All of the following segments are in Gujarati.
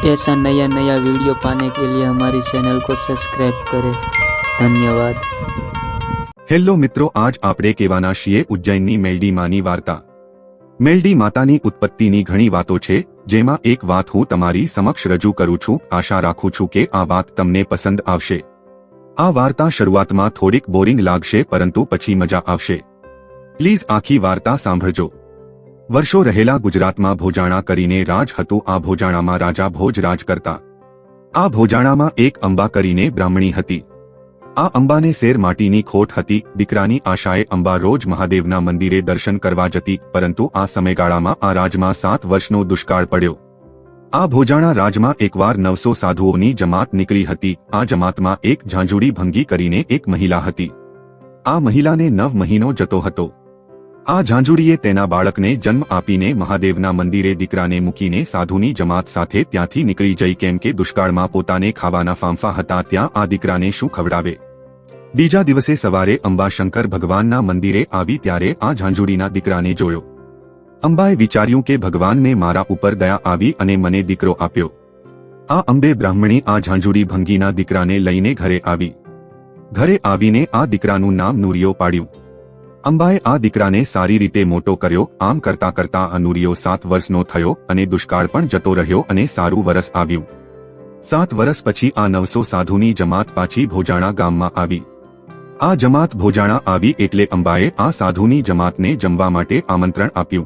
ऐसा नया नया वीडियो पाने के लिए हमारी चैनल को सब्सक्राइब करें। धन्यवाद। हेलो मित्रों, आज आपणे कहेवाना छीए उज्जैननी मेलडी मानी वार्ता। मेलडी मातानी उत्पत्तिनी घणी वातो छे, जेमां एक वात हूँ तमारी समक्ष रजू करूं छूं। आशा राखूं छूं के आ वात तमने पसंद आवशे। आ वार्ता शरूआतमां थोड़ीक बोरिंग लागशे, परंतु पछी मजा आवशे। प्लीज आखी वार्ता सांभळजो। वर्षो रहेला गुजरातमां भोजाणा करीने राज हतुं। आ भोजाणामां राजा भोज राज करता। आ भोजाणामां एक अंबा करीने ब्राह्मणी हती। आ अंबाने सेर माटीनी खोट हती। दीकरानी आशाए अंबा रोज महादेवना मंदिरे दर्शन करवा जती, परंतु आ समयगाळामां आ राजमां 7 वर्षनो दुष्काळ पड्यो। आ भोजाणा राजमां एकवार 900 साधुओनी जमात निकળી હતી। आ जमातमां एक झांझुड़ी भंगी करीने एक महिला हती। आ महिलाने 9 महीनो जतो हतो। आ झांझुड़ीए तेना बाळकने जन्म आपीने महादेवना मंदिरे दीकराने मूकीने साधुनी जमात साथे त्यांथी निकળી जई, केम के दुष्काळमां पोताने खावाना फांफा हता। त्यां आ दीकराने शुं खवડાવે। बीजा दिवसे सवारे अंबा शंकर भगवानना मंदिरे आवी त्यारे आ झांझुड़ीना दीकराने जोयो। अंबाए विचार्युं के भगवानने मारा उपर दया आवी अने मने दीकरो आप्यो। आ अंबे ब्राह्मणी आ झांझुड़ी भंगीना दीकराने लईने घरे आवी। घरे आवीने आ दीकरानुं नाम नूरियो पाड्युं। अंबाए आ दीकराने सारी रीते मोटो कर्यो। आम करता करता आ नूरियो 7 वर्षनो थयो अने दुष्काळ पण जतो रह्यो अने सारू वरस आव्युं। 7 वर्ष पछी आ 900 साधुनी जमात पाછી भोजाणा गाममां आवी। आ जमात भोजाणा आवी एटले अंबाए आ साधुनी जमातने जमवा माटे आमंत्रण आप्युं।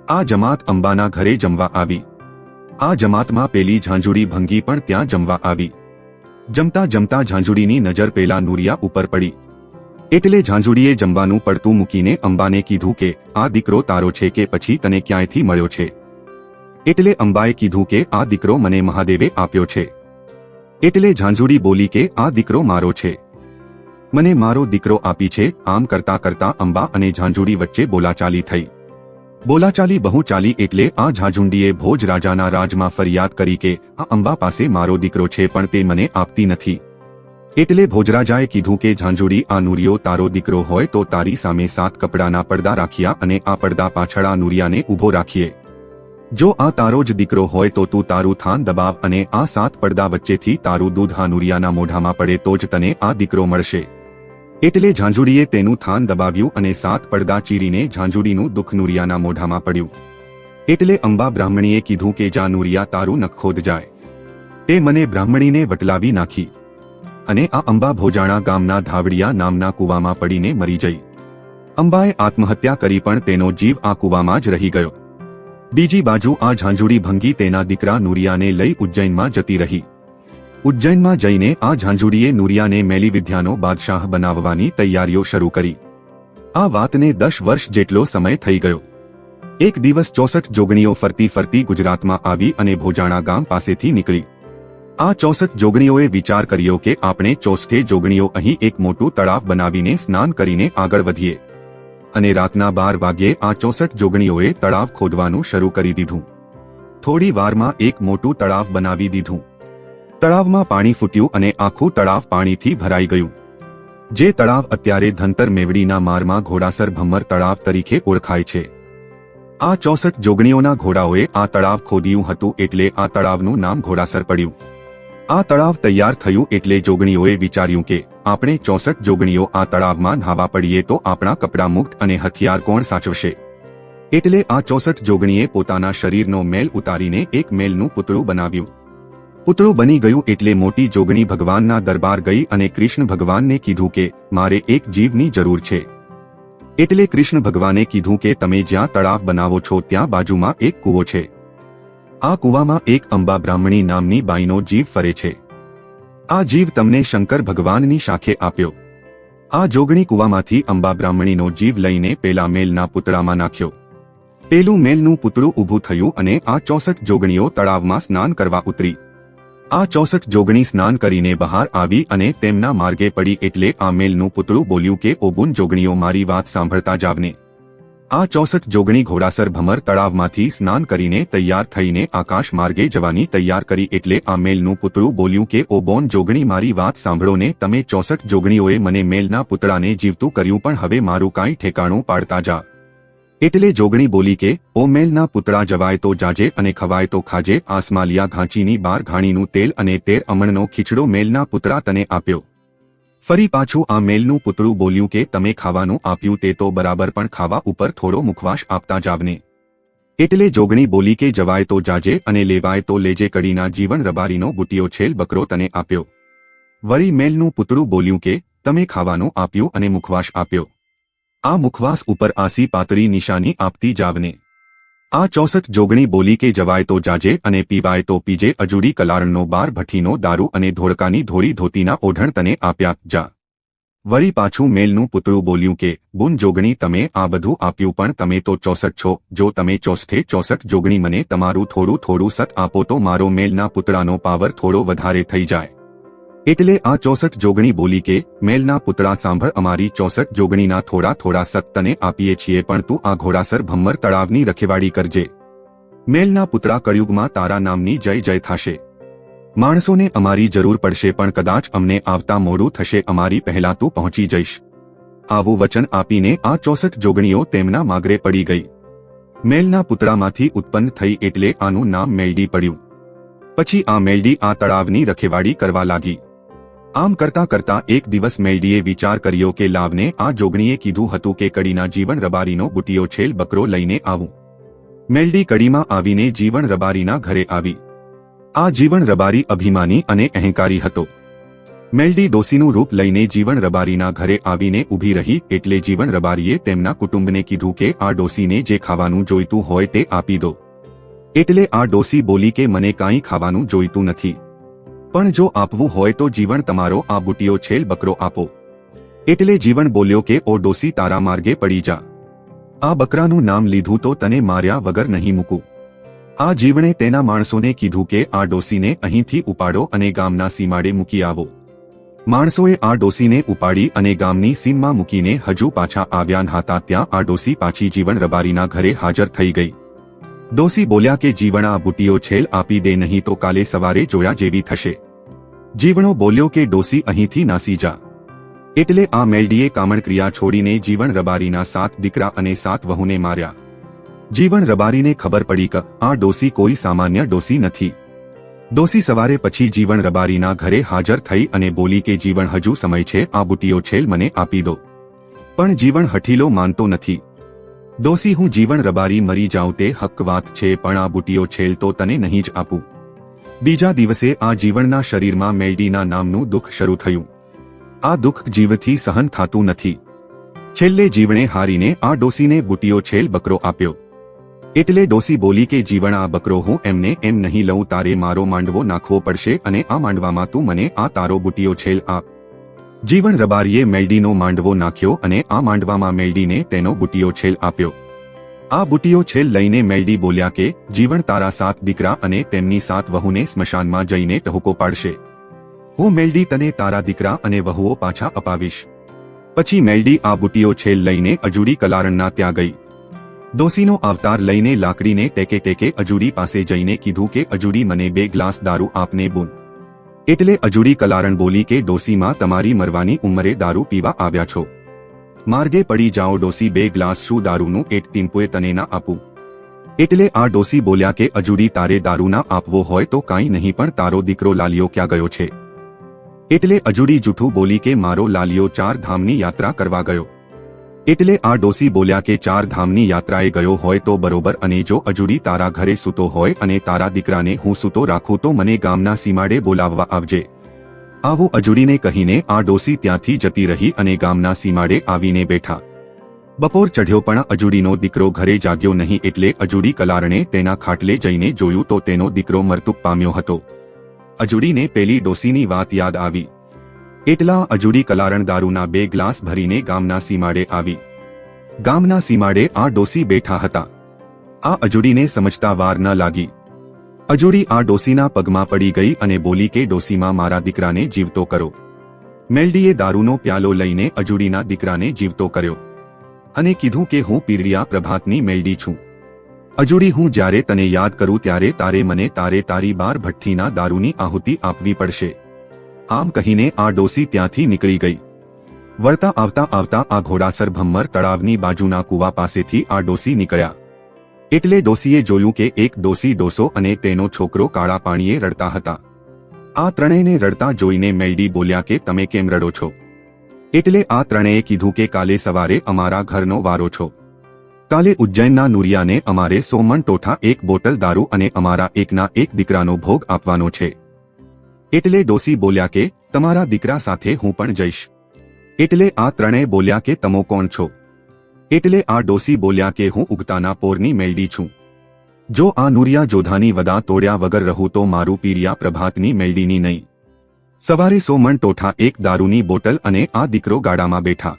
आ जमात अंबाना घरे जमवा आवी। आ जमातमां पेली झांझुड़ी भंगी पण त्यां जमवा आवी। जमता जमता झांझुड़ीनी नजर पेला नूरिया उपर पड़ी। एटले झांझुड़ीए जमवानुं पड़तुं मूकीने अंबाने कीधुं के आ दीकरो तारो छे के पछी तने क्यांयथी मळ्यो छे। एटले अंबाए कीधुं के आ दीकरो मने महादेवे आप्यो छे। एटले झांझुड़ी बोली के आ दीकरो मारो छे, मने मारो दीकरो आपी छे। आम करता करता अंबा अने झांझुड़ी वच्चे बोलाचाली थई। बोलाचाली बहु चाली एटले आ झांझुंडीए भोज राजाना राजमां फरियाद करी के आ अंबा पासे मारो दीकरो छे पण ते मने आपती नथी। एटले भोજરાજાએ कीधुं के झांझुड़ी आ नूरियो तारो दीकरो होय तो तारी सामे 7 कपड़ाना પડદા राख्या अने आ પડદા पाछळ आ नूरियाने ऊभो राखीए। जो आ तारो ज दीकरो होय तो तू तारू थान दबाव अने आ 7 પડદા वच्चेथी तारू दूध आ नूरियाना मोढामां पड़े तो ज तने आ दीकरो मळशे। एटले झांझुड़ीए तेनुं थान दबाव्युं अने 7 પડદા चीरीने झांझुड़ीनुं दुख नूरियाना मोढामां पड्युं। एटले अंबा ब्राह्मणीए कीधुं के जा नूरिया तारू नख खोद जाय। ते मने ब्राह्मणीने वटलावी नाखी अने आ अंबा भोजाणा गामना धावड़िया नामना कूवामां पड़ीने मरी जई। अंबाए आत्महत्या करी पण तेनो जीव आ कूवामां ज रही गयो। बीजी बाजु आ झांझुड़ी भंगी तेना दीकरा नूरियाने लई उज्जैनमां जती रही। उज्जैनमां जईने आ झांझुड़ीए नूरियाने मेली विद्यानो बादशाह बनाववानी तैयारीओ शरू करी। आ वातने 10 वर्ष जेटलो समय थई गयो। एक दिवस 64 जोगणीओ फरती फरती गुजरातमां आवी अने भोजाणा गाम पासेथी निकળી। आ 64 जोगणीओए विचार कर्यो के आपणे 64 जोगणीओ અહીં એક મોટું તળાવ બનાવીને સ્નાન કરીને આગળ વધીએ। અને રાતના 12 વાગ્યે આ 64 જોગણીઓએ તળાવ ખોદવાનું શરૂ કરી દીધું। થોડી વારમાં એક મોટું તળાવ બનાવી દીધું। તળાવમાં પાણી ફૂટ્યું અને આખું તળાવ પાણીથી ભરાઈ ગયું। જે તળાવ અત્યારે ધનતર મેવડીના મારમાં ઘોડાસર ભમ્મર તળાવ તરીકે ઓળખાય છે। આ 64 જોગણીઓના ઘોડાઓએ આ તળાવ ખોદ્યું હતું એટલે આ તળાવનું નામ ઘોડાસર પડ્યું। आ तळाव तैयार थयुं एटले जोगणीओए विचार्युं के आपणे 64 जोगणीओ आ तळावमां न्हावा पड़ीए तो आपणा कपड़ा मुक्त अने हथियार कोण साचवशे। एटले आ 64 जोगणीए पोताना शरीरनो मेल उतारीने एक मेलनुं पुतळुं बनाव्युं। पुतळुं बनी गयुं एटले मोटी जोगणी भगवानना दरबार गई अने कृष्ण भगवानने कीधुं के मारे एक जीवनी जरूर छे। एटले कृष्ण भगवाने कीधुं के तमे ज्यां तळाव बनावो छो त्यां बाजुमां एक कूवो छे। आ कूवामां एक अंबा ब्राह्मणी नामनी बाईनो जीव फरे छे। आ जीव तमने शंकर भगवाननी शाखे आप्यो। आ जोगणी कूवामांथी अंबा ब्राह्मणीनो जीव लईने पेला मेलना पुतळामां नाख्यो। पेलुं मेलनुं पुतळुं ऊभुं थयुं अने आ 64 जोगणीओ तळावमां स्नान करवा उतरी। आ 64 जोगणी स्नान करीने बहार आवी अने तेमना मार्गे पड़ी एटले आ मेलनुं पुतळुं बोल्युं के ओबुन जोगणीओ मारी वात सांभळता जावने। आ 64 जोगणी घोड़ासर भमर तळावमांथी स्नान करीने तैयार थईने आकाश मार्गे जवानी तैयार करी एटले आ मेलनुं पुतळुं बोल्युं के ओ बोन जोगणी मारी वात सांभळो ने तमे 64 जोगणीओए मने मेलना पुतळाने जीवतुं कर्युं पण हवे मारुं कांई ठेकाणुं पाडता जा। એટલે જોગણી બોલી કે ઓ મેલના પુતળા જવાય તો જાજે અને ખવાય તો ખાજે. આસમાલિયા ઘાંચીની બાર ઘાણીનું તેલ અને 13 અમણનો ખીચડો મેલના પુતળા તને આપ્યો. ફરી પાછું આ મેલનું પુતળું બોલ્યું કે તમે ખાવાનું આપ્યું તે તો બરાબર, પણ ખાવા ઉપર થોડો મુખવાસ આપતા જાવને. એટલે જોગણી બોલી કે જવાય તો જાજે અને લેવાય તો લેજે. કડીના જીવન રબારીનો બુટિયો છેલ બકરો તને આપ્યો. વળી મેલનું પુતળું બોલ્યું કે તમે ખાવાનું આપ્યું અને મુખવાસ આપ્યો. આ મુખવાસ ઉપર આસી પાતળી નિશાની આપતી જાવને. આ 64 જોગણી બોલી કે જવાય તો જાજે અને પીવાય તો પીજે. અજુડી કલારણનો 12 ભઠ્ઠીનો દારૂ અને ધોળકાની ધોળી ધોતીના ઓઢણ તને આપ્યા. જા. વળી પાછું મેલનું પુતળું બોલ્યું કે બુન જોગણી તમે આ બધું આપ્યું, પણ તમે તો 64 છો. જો તમે 64 જોગણી મને તમારું થોડું થોડું સત આપો તો મારો મેલના પુતળાનો પાવર થોડો વધારે થઈ જાય. એટલે આ 64 જોગણી બોલી કે મેલના પુતળા સાંભળ, અમારી 64 જોગણીના થોડા થોડા સત તને આપીએ છીએ, પણ તું આ ઘોડાસર ભમ્મર તળાવની રખેવાળી કરજે. મેલના પુતળા કળયુગમાં તારા નામની જય જય થશે. માણસોને અમારી જરૂર પડશે, પણ કદાચ અમને આવતા મોડું થશે. અમારી પહેલા તું પહોંચી જઈશ. આવું વચન આપીને આ 64 જોગણીઓ તેમના માગરે પડી ગઈ. મેલના પુતળામાંથી ઉત્પન્ન થઈ એટલે આનું નામ મેલડી પડ્યું. પછી આ મેલડી આ તળાવની રખેવાળી કરવા લાગી. આમ કરતા કરતા એક દિવસ મેલડીએ વિચાર કર્યો કે લાવને, આ જોગણીએ કીધું હતું કે કડીના જીવન રબારીનો બુટિયો છેલ બકરો લઈને આવું. મેલડી કડીમાં આવીને જીવન રબારીના ઘરે આવી. આ જીવન રબારી અભિમાની અને અહંકારી હતો. મેલડી ડોસીનું રૂપ લઈને જીવન રબારીના ઘરે આવીને ઊભી રહી એટલે જીવન રબારીએ તેમના કુટુંબને કીધું કે આ ડોસીને જે ખાવાનું જોઈતું હોય તે આપી દો. એટલે આ ડોસી બોલી કે મને કાંઈ ખાવાનું જોઈતું નથી, પણ જો આપવું હોય તો જીવન તમારો આ બુટિયો છેલ બકરો આપો. એટલે જીવન બોલ્યો કે ઓ ડોસી, તારા માર્ગે પડી જા. આ બકરાનું નામ લીધું તો તને માર્યા વગર નહીં મૂકું. આ જીવણે તેના માણસોને કીધું કે આ ડોસીને અહીંથી ઉપાડો અને ગામના સીમાડે મૂકી આવો. માણસોએ આ ડોસીને ઉપાડી અને ગામની સીમમાં મૂકીને હજુ પાછા આવ્યા હતા ત્યાં આ ડોસી પાછી જીવન રબારીના ઘરે હાજર થઈ ગઈ. ડોસી બોલ્યા કે જીવણ, આ બુટિયો છેલ આપી દે, નહીં તો કાલે સવારે જોયા જેવી થશે. જીવણો બોલ્યો કે ડોસી અહીંથી નાસી જા. એટલે આ મેલડીએ કામણક્રિયા છોડીને જીવન રબારીના 7 દીકરા અને 7 વહુને માર્યા. જીવન રબારીને ખબર પડી કે આ ડોસી કોઈ સામાન્ય ડોસી નથી. ડોસી સવારે પછી જીવન રબારીના ઘરે હાજર થઈ અને બોલી કે જીવન, હજુ સમય છે, આ બુટિયો છેલ મને આપી દો. પણ જીવન હઠીલો માનતો નથી. ડોસી, હું જીવન રબારી મરી જાઉં તે હક વાત છે, પણ આ બુટિયો છેલ તો તને નહીં જ આપું. બીજા દિવસે આ જીવનના શરીરમાં મેલડીના નામનું દુઃખ શરૂ થયું. આ દુઃખ જીવથી સહન થતું નથી. છેલ્લે જીવણે હારીને આ ડોસીને બુટિયો છેલ બકરો આપ્યો. એટલે ડોસી બોલી કે જીવણ, આ બકરો હું એમને એમ નહીં લઉં, તારે મારો માંડવો નાખવો પડશે અને આ માંડવામાં તું મને આ તારો બુટિયો છેલ આપ. જીવન રબારીએ મેલડીનો માંડવો નાખ્યો અને આ માંડવામાં મેલડીને તેનો બુટિયો છેલ આપ્યો. આ બુટિયો છેલ લઈને મેલડી બોલ્યા કે જીવણ, તારા 7 દીકરા અને તેમની 7 વહુને સ્મશાનમાં જઈને ટહુકો પાડશે. હું મેલડી તને તારા દીકરા અને વહુઓ પાછા અપાવીશ. પછી મેલડી આ બુટિયો છેલ લઈને અજુડી કલારણના ત્યાં ગઈ. ડોસીનો અવતાર લઈને લાકડીને ટેકે ટેકે અજુડી પાસે જઈને કીધું કે અજુડી, મને 2 ગ્લાસ દારૂ આપને બુન. એટલે અજુડી કલારણ બોલી કે ડોસીમાં, તમારી મરવાની ઉંમરે દારૂ પીવા આવ્યા છો. માર્ગે પડી જાઓ. ડોસી, 2 ગ્લાસ શું દારૂનું 1 ટીમ્પોએ તને ના આપું. એટલે આ ડોસી બોલ્યા કે અજુડી, તારે દારૂ ના આપવો હોય તો કાંઈ નહીં, પણ તારો દીકરો લાલિયો ક્યાં ગયો છે? એટલે અજુડી જૂઠું બોલી કે મારો લાલિયો 4 ધામની યાત્રા કરવા ગયો. એટલે આ ડોસી બોલ્યા કે 4 ધામની યાત્રાએ ગયો હોય તો બરોબર, અને જો અજુડી તારા ઘરે સૂતો હોય અને તારા દીકરાને હું સૂતો રાખું તો મને ગામના સીમાડે બોલાવવા આવજે. આવું અજુડીને કહીને આ ડોસી ત્યાંથી જતી રહી અને ગામના સીમાડે આવીને બેઠા. બપોર ચઢ્યો પણ અજુડીનો દીકરો ઘરે જાગ્યો નહીં. એટલે અજુડી કલારણે તેના ખાટલે જઈને જોયું તો તેનો દીકરો મરતુક પામ્યો હતો. અજુડીને પેલી ડોસીની વાત યાદ આવી. એટલા અજુડી કલારણ દારૂના 2 ગ્લાસ ભરીને ગામના સીમાડે આવી. ગામના સીમાડે આ ડોસી બેઠા હતા. આ અજુડીને સમજતા વાર ન લાગી. અજુડી આ ડોસીના પગમાં પડી ગઈ અને બોલી કે ડોસીમાં, મારા દીકરાને જીવતો કરો. મેલડીએ દારૂનો પ્યાલો લઈને અજુડીના દીકરાને જીવતો કર્યો અને કીધું કે હું પીરડિયા પ્રભાતની મેલડી છું. અજુડી, હું જ્યારે તને યાદ કરું ત્યારે તારે મને તારી 12 ભઠ્ઠીના દારૂની આહુતિ આપવી પડશે. આમ કહીને આ ડોસી ત્યાંથી નીકળી ગઈ. વળતા આવતા આવતા આ ઘોડાસર ભમ્મર તળાવની બાજુના કૂવા પાસેથી આ ડોસી નીકળ્યા. એટલે ડોસીએ જોયું કે એક ડોસી, ડોસો અને તેનો છોકરો કાળા પાણીએ રડતા હતા. આ ત્રણેયને રડતા જોઈને મેલડી બોલ્યા કે તમે કેમ રડો છો? એટલે આ ત્રણેયે કીધું કે કાલે સવારે અમારા ઘરનો વારો છો. કાલે ઉજ્જૈનના નુરિયાને અમારે 100 મણ ટોઠા, 1 બોટલ દારૂ અને અમારા એકના એક દીકરાનો ભોગ આપવાનો છે. એટલે ડોસી બોલ્યા કે તમારા દીકરા સાથે હું પણ જઈશ. એટલે આ ત્રણેય બોલ્યા કે તમો કોણ છો? એટલે આ ડોસી બોલ્યા કે હું ઉગતાના પોરની મેલડી છું. જો આ નુરિયા જોધાની વદા તોડ્યા વગર રહું તો મારું પીરિયા પ્રભાતની મેલડીની નહીં. સવારે 100 મણ ટોઠા, 1 દારૂની બોટલ અને આ દીકરો ગાડામાં બેઠા.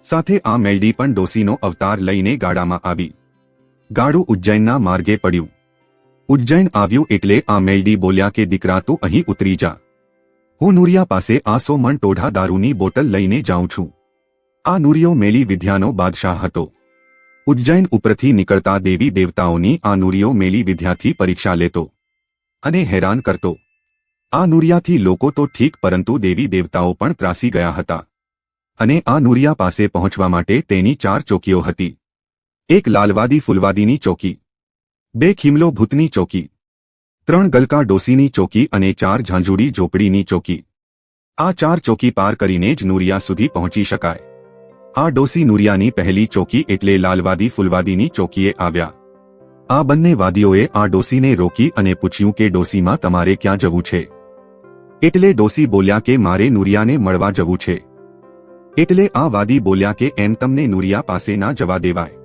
સાથે આ મેલડી પણ ડોસીનો અવતાર લઈને ગાડામાં આવી. ગાડું ઉજ્જૈનના માર્ગે પડ્યું. ઉજ્જૈન આવ્યું એટલે આ મેલડી બોલ્યા કે દીકરા તું અહીં ઉતરી જા. હું નુરિયા પાસે આ 100 મણ ટોઢા દારૂની બોટલ લઈને જાઉં છું. આ નુરિયો મેલી વિદ્યાનો બાદશાહ હતો. ઉજ્જૈન ઉપરથી નીકળતા દેવી દેવતાઓની આ નુરિયો મેલી વિદ્યાથી પરીક્ષા લેતો અને હેરાન કરતો. આ નુરિયાથી લોકો તો ઠીક, પરંતુ દેવી દેવતાઓ પણ ત્રાસી ગયા હતા. અને આ નુરિયા પાસે પહોંચવા માટે તેની 4 ચોકીઓ હતી. 1 લાલવાદી ફૂલવાદીની ચોકી, 2 ખીમલો ભૂતની ચોકી, 3 ગલકા ડોસીની ચોકી અને 4 ઝાંઝુડી ઝોપડીની ચોકી. આ 4 ચોકી પાર કરીને જ નુરિયા સુધી પહોંચી શકાય. આ ડોસી નુરિયાની પહેલી ચોકી એટલે લાલવાદી ફૂલવાદીની ચોકીએ આવ્યા. આ બંને વાદીઓએ આ ડોસીને રોકી અને પૂછ્યું કે ડોસીમાં તમારે ક્યાં જવું છે? એટલે ડોસી બોલ્યા કે મારે નુરિયાને મળવા જવું છે. એટલે આ વાદી બોલ્યા કે એમ તમને નુરિયા પાસે ના જવા દેવાય.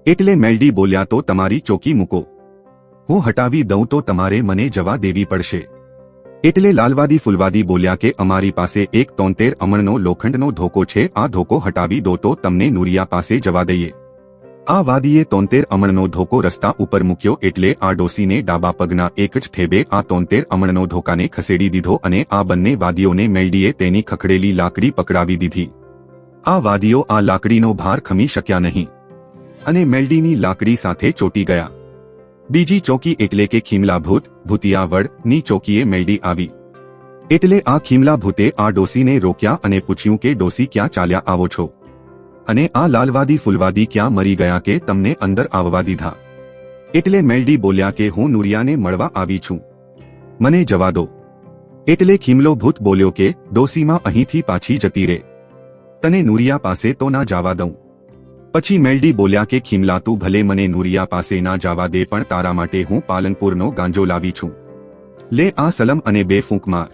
એટલે મેલડી બોલ્યા તો તમારી ચોકી મૂકો, હું હટાવી દઉં તો તમારે મને જવા દેવી પડશે. એટલે લાલવાદી ફૂલવાદી બોલ્યા કે અમારી પાસે એક 73 અમણનો લોખંડનો ધોકો છે, આ ધોકો હટાવી દો તો તમને નુરિયા પાસે જવા દઈએ. આ વાદીએ 73 અમણનો ધોકો રસ્તા ઉપર મૂક્યો એટલે આ ડોસીને ડાબા પગના એક જ ઠેબે આ 73 અમણનો ધોકાને ખસેડી દીધો અને આ બંને વાદીઓને મેલડીએ તેની ખખડેલી લાકડી પકડાવી દીધી. આ વાદીઓ આ લાકડીનો ભાર ખમી શક્યા નહીં અને મેલડીની લાકડી સાથે ચોંટી ગયા. બીજી ચોકી એટલે કે ખીમલાભૂત ભૂતિયાવડની ચોકીએ મેલડી આવી. એટલે આ ખીમલાભૂતે આ ડોસીને રોક્યા અને પૂછ્યું કે ડોસી ક્યાં ચાલ્યા આવો છો? અને આ લાલવાદી ફૂલવાદી ક્યાં મરી ગયા કે તમને અંદર આવવા દીધા? એટલે મેલડી બોલ્યા કે હું નુરિયાને મળવા આવી છું, મને જવા દો. એટલે ખીમલો ભૂત બોલ્યો કે ડોસીમાં અહીંથી પાછી જતી રહે, તને નુરિયા પાસે તો ના જવા દઉં. પછી મેલડી બોલ્યા કે ખીમલા તું ભલે મને નુરિયા પાસે ના જવા દે, પણ તારા માટે હું પાલનપુરનો ગાંજો લાવી છું, લે આ સલમ અને 2 ફૂંક માર.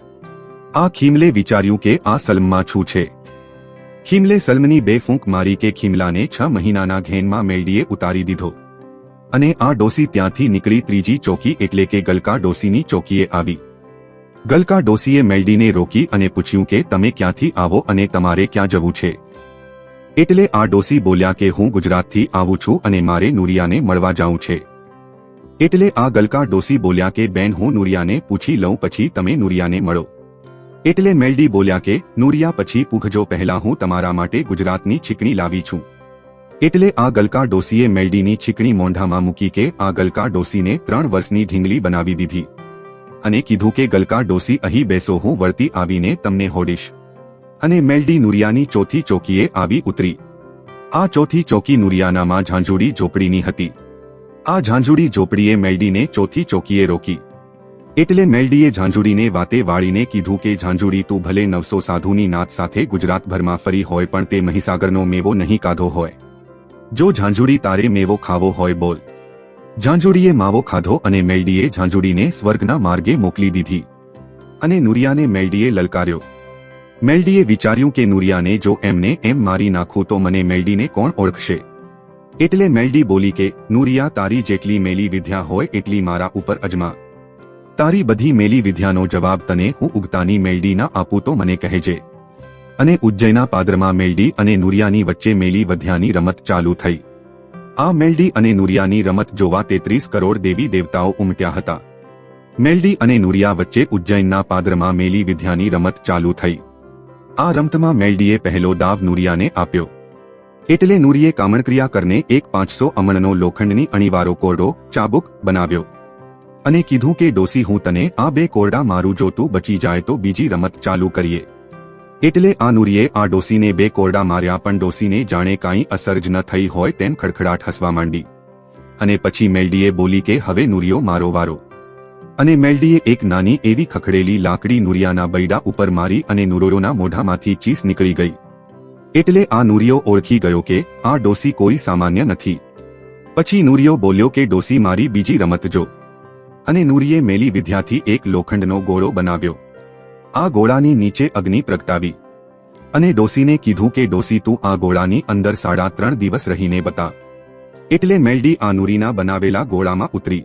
આ ખીમલે વિચાર્યું કે આ સલમમાં છું છે. ખીમલે સલમની 2 ફૂંક મારી કે ખીમલાને 6 મહિનાના ઘેનમાં મેલડીએ ઉતારી દીધો. અને આ ડોસી ત્યાંથી નીકળી ત્રીજી ચોકી એટલે કે ગલકા ડોસીની ચોકીએ આવી. ગલકા ડોસીએ મેલડીને રોકી અને પૂછ્યું કે તમે ક્યાંથી આવો અને તમારે ક્યાં જવું છે? એટલે આ ડોસી બોલ્યા કે હું ગુજરાતથી આવું છું અને મારે નુરિયાને મળવા જાઉં છે. એટલે આ ગલકા ડોસી બોલ્યા કે બેન હું નુરિયાને પૂછી લઉં પછી તમે નુરિયાને મળો. એટલે મેલડી બોલ્યા કે નુરિયા પછી પૂછજો, પહેલા હું તમારા માટે ગુજરાતની છીકણી લાવી છું. એટલે આ ગલકા ડોસીએ મેલડીની છીકણી મોંઢામાં મૂકી કે આ ગલકા ડોસીને 3 વર્ષની ઢીંગલી બનાવી દીધી અને કીધું કે ગલકા ડોસી અહીં બેસો, હું વળતી આવીને તમને હોડીશ. અને મેલડી નુરિયાની ચોથી ચોકીએ આવી ઉતરી. આ ચોથી ચોકી નુરિયાનામાં ઝાંઝુડી ઝોપડીની હતી. આ ઝાંઝુડી ઝોપડીએ મેલડીને ચોથી ચોકીએ રોકી. એટલે મેલડીએ ઝાંઝુડીને વાતે વાળીને કીધું કે ઝાંઝુડી તું ભલે 900 સાધુની નાત સાથે ગુજરાતભરમાં ફરી હોય પણ તે મહીસાગરનો મેવો નહીં કાધો હોય. જો ઝાંઝુડી તારે મેવો ખાવો હોય બોલ. ઝાંઝુડીએ માવો ખાધો અને મેલડીએ ઝાંઝુડીને સ્વર્ગના માર્ગે મોકલી દીધી. અને નુરિયાને મેલડીએ લલકાર્યો. મેલડીએ વિચાર્યું કે નુરિયાને જો એમને એમ મારી નાખું તો મને મેલડીને કોણ ઓળખશે? એટલે મેલડી બોલી કે નુરિયા તારી જેટલી મેલી વિદ્યા હોય એટલી મારા ઉપર અજમા. તારી બધી મેલી વિદ્યાનો જવાબ તને હું ઉગતાની મેલડી ના આપું તો મને કહેજે. અને ઉજ્જૈના પાદરમાં મેલડી અને નુરિયાની વચ્ચે મેલી વિદ્યાની રમત ચાલુ થઈ. આ મેલડી અને નુરિયાની રમત જોવા 33 કરોડ દેવી દેવતાઓ ઉમટ્યા હતા. મેલડી અને નુરિયા વચ્ચે ઉજ્જૈનના પાદરમાં મેલી વિદ્યાની રમત ચાલુ થઈ. આ રમતમાં મેલડીએ પહેલો દાવ નુરિયાને આપ્યો. એટલે નુરિયે કામણક્રિયા કરને એક 500 અમણનો લોખંડની અણીવાળો કોરડો ચાબુક બનાવ્યો અને કીધું કે ડોસી હું તને આ 2 કોરડા મારું, જો તું બચી જાય તો બીજી રમત ચાલુ કરીએ. એટલે આ નુરીએ આ ડોસીને 2 કોરડા માર્યા, પણ ડોસીને જાણે કાંઈ અસર જ ન થઈ હોય તેમ ખડખડાટ હસવા માંડી. અને પછી મેલડીએ બોલી કે હવે નુરિયો મારો વારો. અને મેલડીએ એક નાની એવી ખખડેલી લાકડી નુરિયાના બૈડા ઉપર મારી અને નુરિયોના મોઢામાંથી ચીસ નીકળી ગઈ. એટલે આ નુરિયો ઓળખી ગયો કે આ ડોસી કોઈ સામાન્ય નથી. પછી નુરિયો બોલ્યો કે ડોસી મારી બીજી રમત જો. અને નુરીએ મેલી વિદ્યાથી એક લોખંડનો ગોળો બનાવ્યો. આ ગોળાની નીચે અગ્નિ પ્રગટાવી અને ડોસીને કીધું કે ડોસી તું આ ગોળાની અંદર 3.5 દિવસ રહીને બતા. એટલે મેલડી આ નુરીના બનાવેલા ગોળામાં ઉતરી.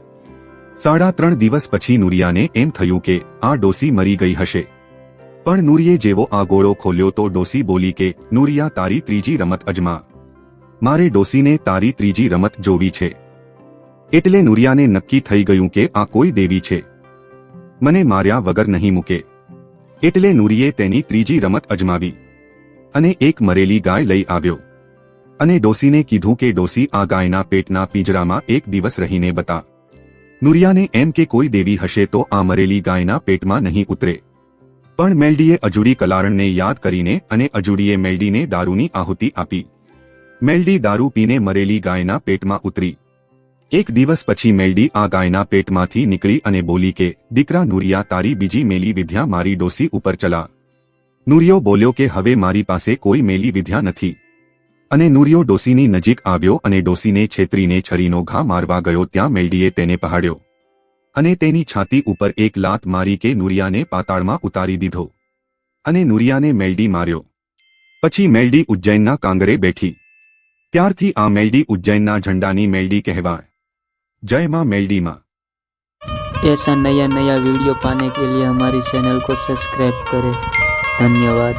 3.5 દિવસ પછી નુરિયાને એમ થયું કે આ ડોસી મરી ગઈ હશે. પણ નુરીએ જેવો આ ગોળો ખોલ્યો તો ડોસી બોલી કે નુરિયા તારી ત્રીજી રમત અજમા. મારે ડોસીને તારી ત્રીજી રમત જોવી છે. એટલે નુરિયાને નક્કી થઈ ગયું કે આ કોઈ દેવી છે, મને માર્યા વગર નહીં મૂકે. એટલે નુરીએ તેની ત્રીજી રમત અજમાવી અને એક મરેલી ગાય લઈ આવ્યો અને ડોસીને કીધું કે ડોસી આ ગાયના પેટના પિંજરામાં 1 દિવસ રહીને બતા. નુરિયાને એમ કે કોઈ દેવી હશે તો આ મરેલી ગાયના પેટમાં નહીં ઉતરે. પણ મેલડીએ અજુડી કલારણને યાદ કરીને અને અજુડીએ મેલડીને દારૂની આહુતિ આપી. મેલડી દારૂ પીને મરેલી ગાયના પેટમાં ઉતરી. 1 દિવસ પછી મેલડી આ ગાયના પેટમાંથી નીકળી અને બોલી કે દીકરા નુરિયા તારી બીજી મેલી વિદ્યા મારી ડોસી ઉપર ચલા. નુરિયો બોલ્યો કે હવે મારી પાસે કોઈ મેલી વિદ્યા નથી. અને નુરિયો ડોસીની નજીક આવ્યો અને ડોસીને છેતરીને છરીનો ઘા મારવા ગયો ત્યાં મેલડીએ તેને પહાડ્યો અને તેની છાતી ઉપર એક લાત મારી કે નુરિયાને પાતાળમાં ઉતારી દીધો. અને નુરિયાને મેલડી માર્યો. પછી મેલડી ઉજ્જૈનના કાંગરે બેઠી. ત્યારથી આ મેલડી ઉજ્જૈનના ઝંડાની મેલડી કહેવાય. जय मां मेलडी मां। ऐसा नया नया वीडियो पाने के लिए हमारी चैनल को सब्सक्राइब करें। धन्यवाद।